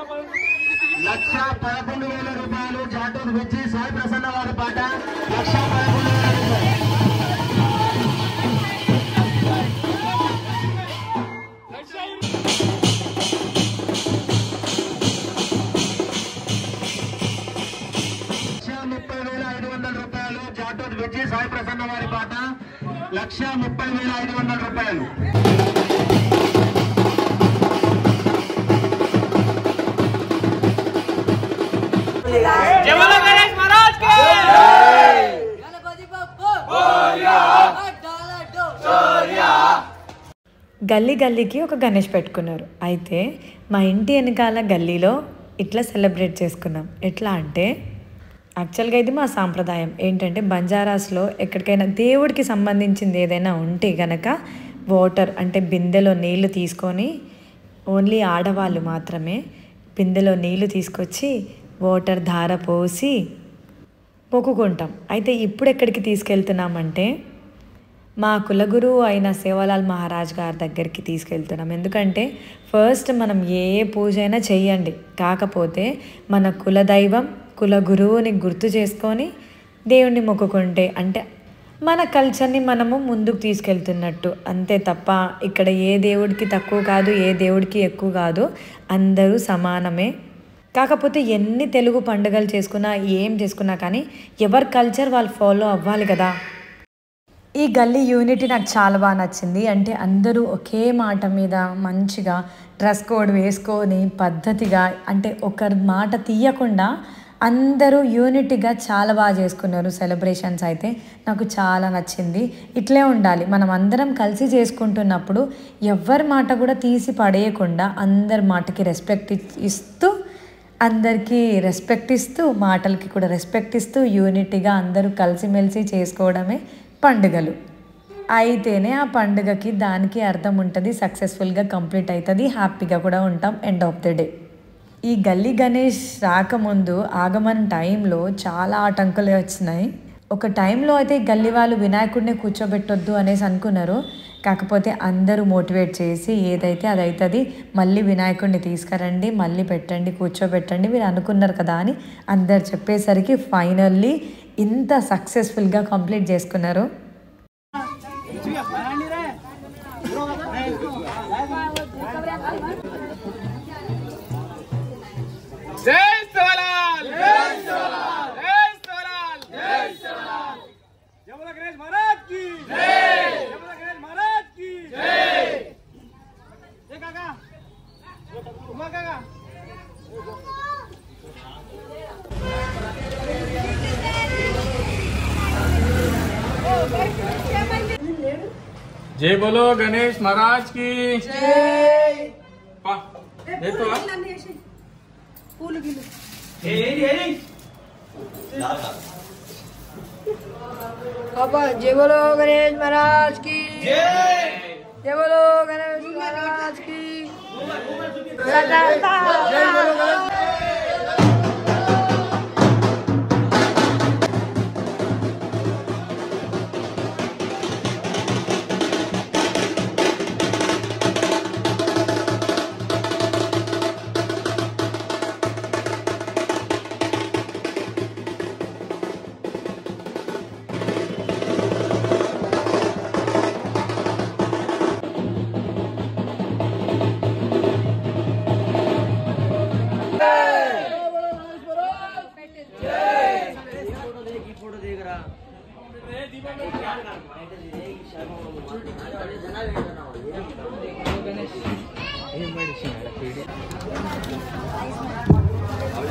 1,11,000 రూపాయలు జాటూర్ విజి సాయి ప్రసన్న వారి పాట 1,11,000 రూపాయలు. జాటూర్ విజి సాయి ప్రసన్న వారి పాట 1,30,500 రూపాయలు. గల్లీ గల్లీకి ఒక గణేష్ పెట్టుకున్నారు. అయితే మా ఇంటి వెనకాల గల్లీలో ఇట్లా సెలబ్రేట్ చేసుకున్నాం. ఎట్లా అంటే యాక్చువల్గా ఇది మా సాంప్రదాయం ఏంటంటే బంజారాస్లో ఎక్కడికైనా దేవుడికి సంబంధించింది ఏదైనా ఉంటే కనుక వాటర్ అంటే బిందెలో నీళ్లు తీసుకొని ఓన్లీ ఆడవాళ్ళు మాత్రమే బిందెలో నీళ్లు తీసుకొచ్చి వాటర్ ధార పోసి మొక్కుకుంటాం. అయితే ఇప్పుడు ఎక్కడికి తీసుకెళ్తున్నామంటే మా కులగురువు అయిన సేవాలాల్ మహారాజ్ గారి దగ్గరికి తీసుకెళ్తున్నాం. ఎందుకంటే ఫస్ట్ మనం ఏ పూజ అయినా చెయ్యండి, కాకపోతే మన కులదైవం కులగురువుని గుర్తు చేసుకొని దేవుణ్ణి మొక్కుకుంటే అంటే మన కల్చర్ని మనము ముందుకు తీసుకెళ్తున్నట్టు అంతే తప్ప ఇక్కడ ఏ దేవుడికి తక్కువ కాదు, ఏ దేవుడికి ఎక్కువ కాదు, అందరూ సమానమే. కాకపోతే ఎన్ని తెలుగు పండుగలు చేసుకున్నా ఏం చేసుకున్నా కానీ ఎవరి కల్చర్ వాళ్ళు ఫాలో అవ్వాలి కదా. ఈ గల్లీ యూనిటీ నాకు చాలా బాగా నచ్చింది. అంటే అందరూ ఒకే మాట మీద మంచిగా డ్రెస్ కోడ్ వేసుకొని పద్ధతిగా అంటే ఒకరి మాట తీయకుండా అందరూ యూనిటీగా చాలా బాగా చేసుకున్నారు సెలబ్రేషన్స్. అయితే నాకు చాలా నచ్చింది. ఇట్లే ఉండాలి, మనం అందరం కలిసి చేసుకుంటున్నప్పుడు ఎవరి మాట కూడా తీసి పడేయకుండా అందరి మాటకి అందరికీ రెస్పెక్ట్ ఇస్తూ మాటలకి కూడా రెస్పెక్ట్ ఇస్తూ యూనిటీగా అందరూ కలిసిమెలిసి చేసుకోవడమే పండుగలు. అయితేనే ఆ పండుగకి దానికి అర్థం ఉంటుంది, సక్సెస్ఫుల్గా కంప్లీట్ అవుతుంది, హ్యాపీగా కూడా ఉంటాం ఎండ్ ఆఫ్ ద డే. ఈ గల్లీ గణేష్ రాకముందు ఆగమన టైంలో చాలా ఆటంకాలు వచ్చినాయి. ఒక టైంలో అయితే గల్లీ వాళ్ళు వినాయకుడిని కూర్చోబెట్టొద్దు అనేసి అనుకున్నారు. కాకపోతే అందరూ మోటివేట్ చేసి ఏదైతే అది అవుతుంది, మళ్ళీ వినాయకుడిని తీసుకురండి, మళ్ళీ పెట్టండి, కూర్చోబెట్టండి మీరు అనుకున్నారు కదా అని అందరు చెప్పేసరికి ఫైనల్లీ ఇంత సక్సెస్ఫుల్గా కంప్లీట్ చేసుకున్నారు. जय बोलो गणेश महाराज की जय। पापा जय बोलो गणेश महाराज की जय। जय बोलो गणेश महाराज की जय।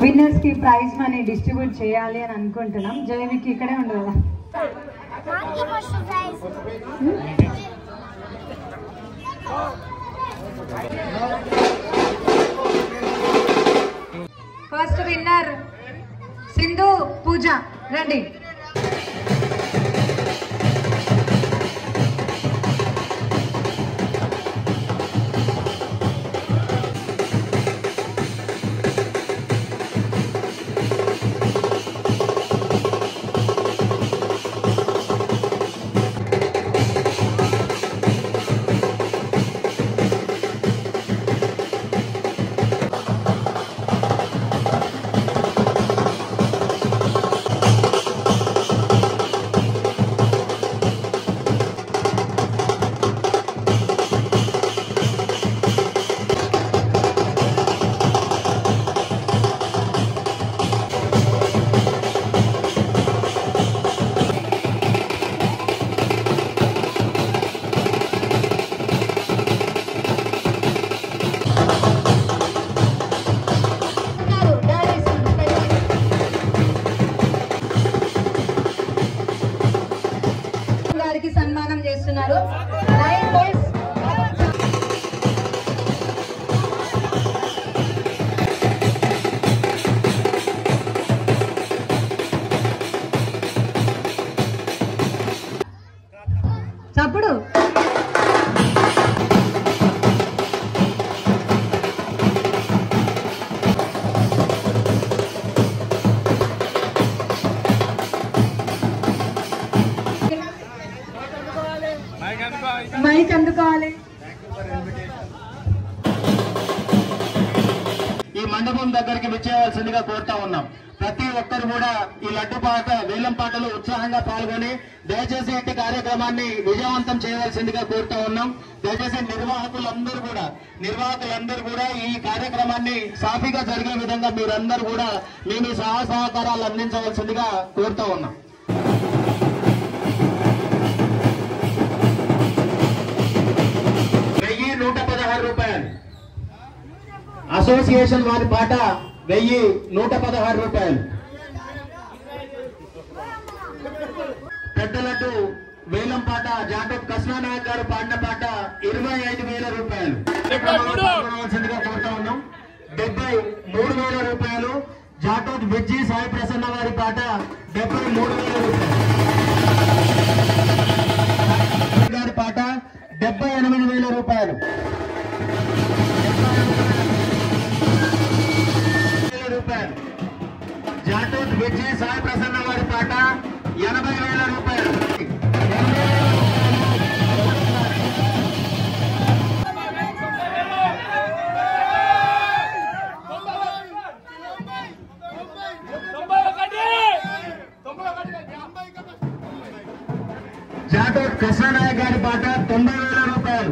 విన్నర్స్ కి ప్రైజ్ మనీ డిస్ట్రిబ్యూట్ చేయాలి అని అనుకుంటున్నాం. జయవికి ఇక్కడే ఉండదు. ఫస్ట్ విన్నర్ సింధు పూజ రండి. మండపం దగ్గరికి విచ్చేయవలసిందిగా కోరుతా ఉన్నాం. ప్రతి ఒక్కరు కూడా ఈ లడ్డు పాట వేలం పాటలో ఉత్సాహంగా పాల్గొని దయచేసి ఇట్టి కార్యక్రమాన్ని విజయవంతం చేయవలసిందిగా కోరుతా ఉన్నాం. దయచేసి నిర్వాహకులందరూ కూడా ఈ కార్యక్రమాన్ని సాఫీగా జరిగే విధంగా మీరందరూ కూడా మీ సహాయ సహకారాలు అందించవలసిందిగా కోరుతా ఉన్నాం. ₹1,116 అసోసియేషన్ వారి పాట ₹1,116. పెద్ద లడ్డు వేలం పాట జాటోత్ కృష్ణానాయక్ గారు పాడిన పాట ₹25,000 కోరుతా ఉన్నాం. ₹73,000. జాటోత్ విజ్జి సాయి ప్రసన్న వారి పాట ₹73,000 గారి పాట ₹78,000. జాటోత్ విజయ్ సాయి ప్రసన్న వారి పాట ₹80,000. జాటోత్ కృష్ణనాయక్ గారి పాట ₹90,000.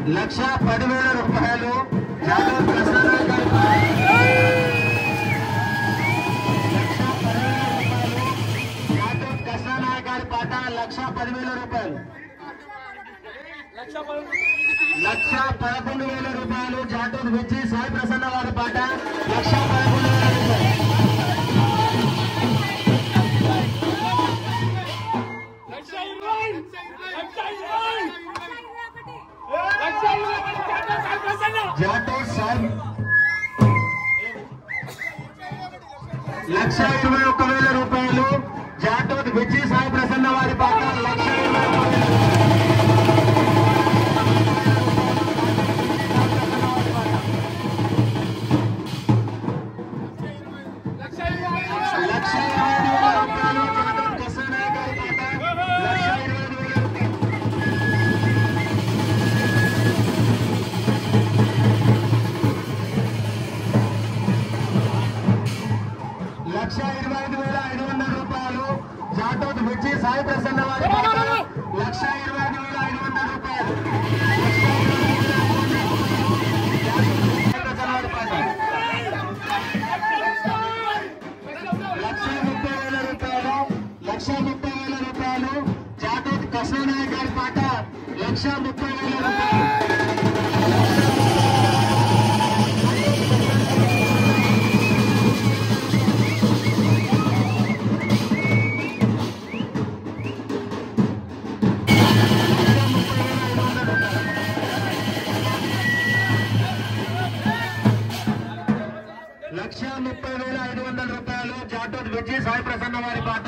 ₹1,10,000. జాటోత్ కృష్ణనాయక్ గారి పాట ₹1,10,000. ₹1,11,000. జాటోత్ విజయ్ సాయి ప్రసన్న వారి పాట ₹1,11,000. జాటోత్ సాయి ₹1,21,000. జాటోత్ విజయ్ సాయి ప్రసన్న వారి పాట ₹1,20,000. ₹1,25,500. జాటోత్ విజయ్ సాయి ప్రసన్న వారి పాట ₹1,25,500. ₹1,30,000. జాటోత్ కృష్ణనాయక్ గారి పాట ₹1,30,000. ₹1,30,500. జాటోత్ విజయ్ సాయి ప్రసన్న వారి పాట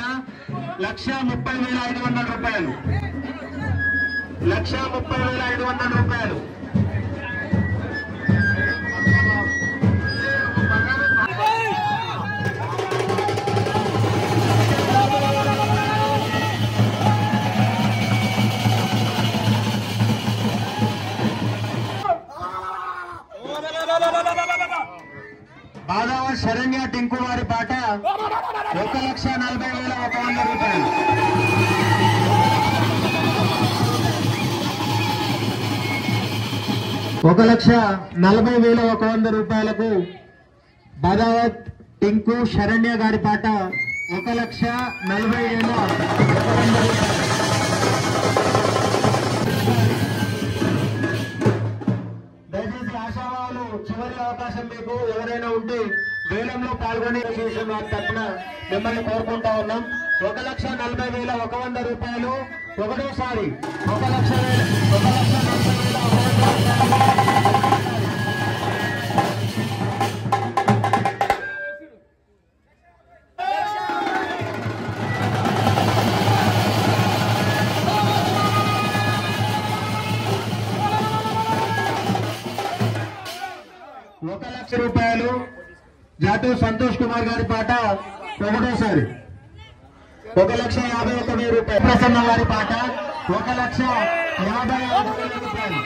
₹1,30,500. ₹1,30,500. బాదావ శరణ్య టింకు వారి పాట ₹1,40,100. ₹1,40,100 బాదావత్ టింకు శరణ్య గారి పాట ₹1,40,100. దయచేసి ఆశావాలు చివరి అవకాశం మీకు ఎవరైనా ఉంటే వేలంలో పాల్గొని అసోసియేషన్ వారి తరఫున మిమ్మల్ని కోరుకుంటా ఉన్నాం. ₹1,40,100 ఒకటోసారి 1,00,000 రూపాయలు జాటు సంతోష్ కుమార్ గారి పాట ఒకటోసారి 1,51,000 రూపాయలు. ప్రసన్న గారి పాట 1,51,000 రూపాయలు.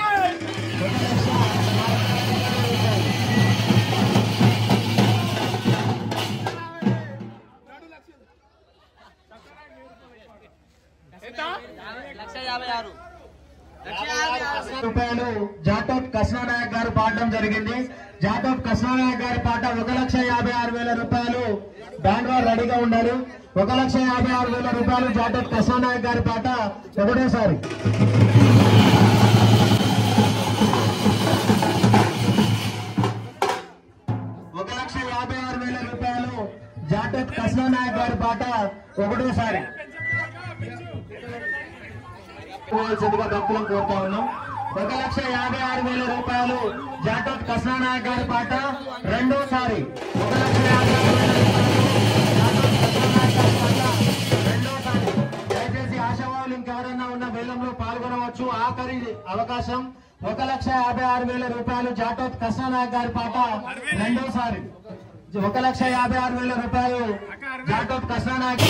రూపాయలు జాటోప్ కృష్ణానాయక్ గారు పాడడం జరిగింది. జాటోప్ కృష్ణానాయక్ గారి పాట 1,56,000 రూపాయలు. బ్యాండ్ వారు రెడీగా ఉండాలి. 1,56,000 రూపాయలు జాటోప్ కృష్ణానాయక్ గారి పాట ఒకటోసారి. రూపాయలు జాటోప్ కృష్ణానాయక్ గారి పాట ఒకటోసారి. భక్తులను కోరుతా ఉన్నాం. 1,56,000 రూపాయలు జాటోప్ కృష్ణానాయక్ గారి పాట రెండోసారి. 1,56,000 దయచేసి ఆశావాళ్ళు ఇంకెవరైనా ఉన్న వేలంలో పాల్గొనవచ్చు. ఆఖరి అవకాశం. 1,56,000 రూపాయలు జాటోప్ కృష్ణానాయక్ గారి పాట రెండోసారి. 1,56,000 రూపాయలు జాటోప్ కృష్ణానాయక్.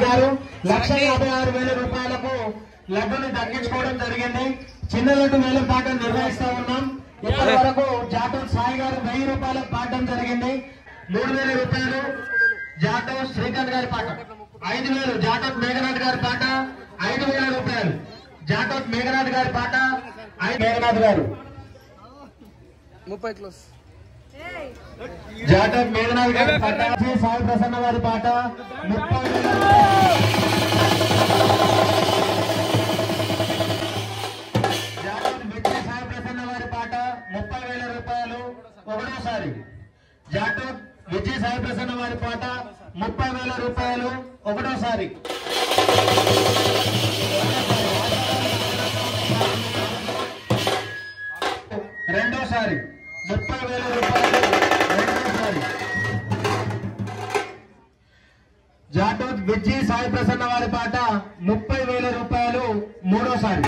గారు 1,56,000 రూపాయలకు లడ్డుని దక్కించుకోవడం జరిగింది. చిన్న లడ్డు వేలం పాట నిర్వహిస్తా ఉన్నాం. ఇప్పటి వరకు జాటోప్ సాయి గారు 1,000 రూపాయలకు పాడడం జరిగింది. 3,000 రూపాయలు జాటోప్ శ్రీకాంత్ గారి పాట. 5,000 జాటోప్ మేఘనాథ్ గారి పాట. 5,000 రూపాయలు జాటోప్ మేఘనాథ్ గారి పాట. మేఘనాథ్ గారు 30 క్లోజ్. జాటోప్ మేఘనాథ్ గారి పాట. సాయి ప్రసన్న గారి పాట 30,000. జాటోప్ విజయ్ సాయి ప్రసన్న గారి పాట 30,000 రూపాయలు ఒకటోసారి. జాటోప్ విజయ్ సాయి ప్రసన్న గారి పాట 30,000 రూపాయలు ఒకటోసారి. రెండోసారి 30,000 రూపాయలు రెండోసారి. జాటోప్ విజయ్ సాయి ప్రసన్న వారి పాట 30,000 రూపాయలు మూడోసారి.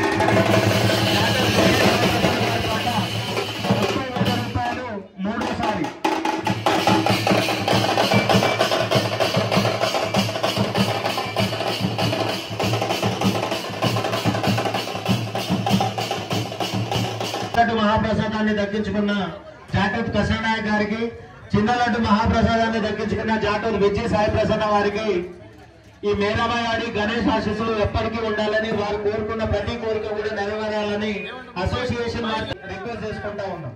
పాట 30,000 రూపాయలు మూడోసారి. లడ్డు మహాప్రసాదాన్ని దక్కించుకున్న జాటోప్ కృష్ణానాయక్ గారికి, చిన్న లడ్డు మహాప్రసాదాన్ని దక్కించుకున్న జాటోప్ విజయ్ సాయి ప్రసన్న వారికి ఈ మేరాబాయి గణేష్ ఆశీస్సులు ఎప్పటికీ ఉండాలని, వారు కోరుకున్న ప్రతి కోరిక కూడా నెరవేరాలని అసోసియేషన్ వారికి రిక్వెస్ట్ చేసుకుంటా ఉన్నాం.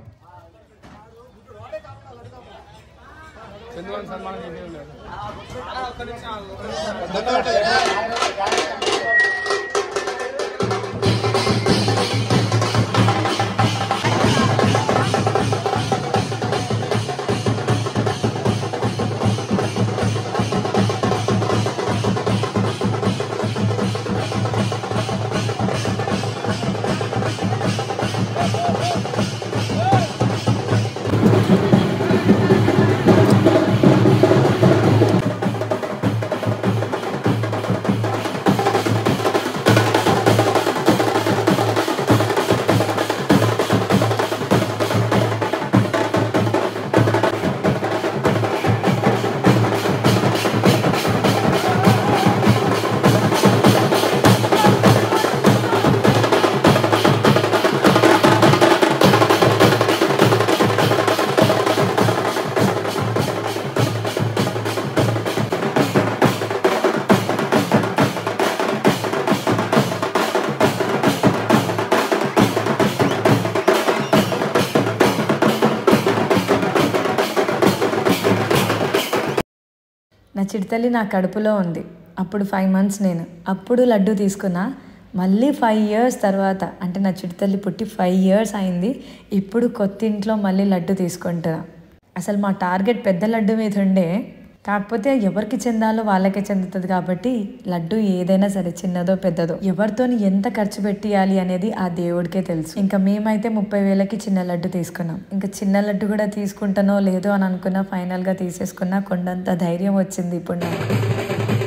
నా చిడితల్లి నా కడుపులో ఉంది. అప్పుడు 5 months నేను. అప్పుడు లడ్డు తీసుకున్నా. మళ్ళీ 5 years తర్వాత, అంటే నా చిడితల్లి పుట్టి 5 years అయింది. ఇప్పుడు కొత్త ఇంట్లో మళ్ళీ లడ్డు తీసుకుంటున్నా. అసలు మా టార్గెట్ పెద్ద లడ్డు మీద ఉండే, కాకపోతే ఎవరికి చెందాలో వాళ్ళకే చెందుతుంది కాబట్టి లడ్డు ఏదైనా సరే చిన్నదో పెద్దదో ఎవరితోని ఎంత ఖర్చు పెట్టియాలి అనేది ఆ దేవుడికే తెలుసు. ఇంకా మేమైతే 30,000కి చిన్న లడ్డు తీసుకున్నాం. ఇంకా చిన్న లడ్డు కూడా తీసుకుంటానో లేదో అని అనుకున్నా, ఫైనల్గా తీసేసుకున్నా. కొండంత ధైర్యం వచ్చింది ఇప్పుడు నాకు.